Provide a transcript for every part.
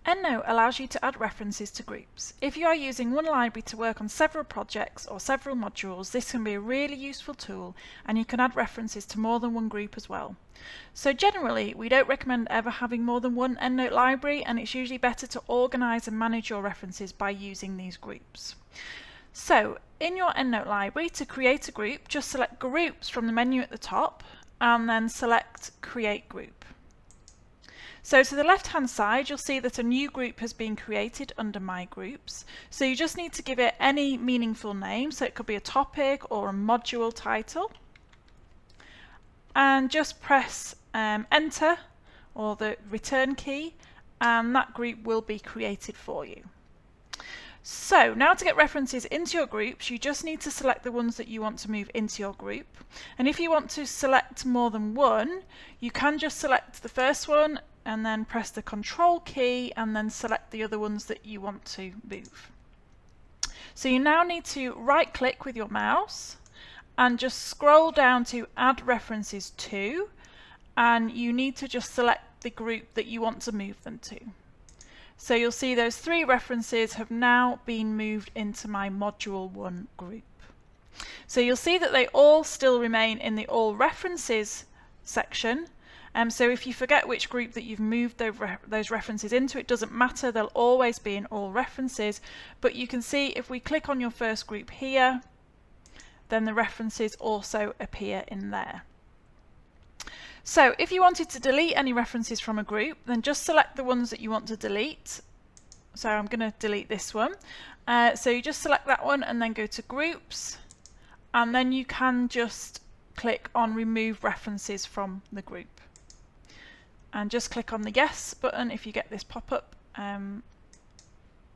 Endnote allows you to add references to groups. If you are using one library to work on several projects or several modules, this can be a really useful tool, and you can add references to more than one group as well. So generally, we don't recommend ever having more than one Endnote library, and it's usually better to organise and manage your references by using these groups. So in your Endnote library, to create a group, just select Groups from the menu at the top and then select Create Group. So to the left hand side, you'll see that a new group has been created under My Groups. So you just need to give it any meaningful name, so it could be a topic or a module title. And just press Enter or the return key, and that group will be created for you. So now to get references into your groups, you just need to select the ones that you want to move into your group. And if you want to select more than one, you can just select the first one and then press the Control key and then select the other ones that you want to move. So you now need to right click with your mouse and just scroll down to Add References To, and you need to just select the group that you want to move them to. So you'll see those 3 references have now been moved into my Module 1 group. So you'll see that they all still remain in the All References section. So if you forget which group that you've moved those references into, it doesn't matter, they'll always be in All References. But you can see if we click on your first group here, then the references also appear in there. So if you wanted to delete any references from a group, then just select the ones that you want to delete. So I'm going to delete this one. So you just select that one and then go to Groups, and then you can just click on Remove References from the group. And just click on the Yes button if you get this pop-up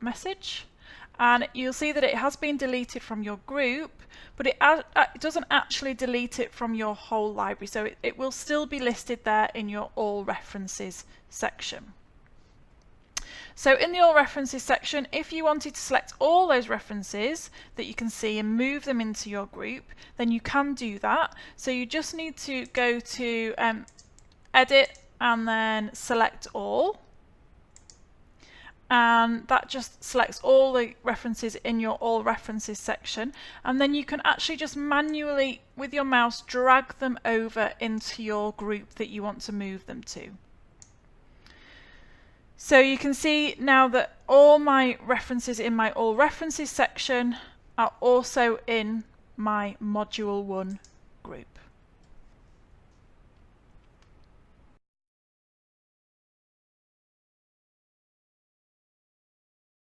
message. And you'll see that it has been deleted from your group, but it doesn't actually delete it from your whole library. So it will still be listed there in your All References section. So in the All References section, if you wanted to select all those references that you can see and move them into your group, then you can do that. So you just need to go to Edit and then Select All. And that just selects all the references in your All References section, and then you can actually just manually with your mouse drag them over into your group that you want to move them to. So you can see now that all my references in my All References section are also in my Module 1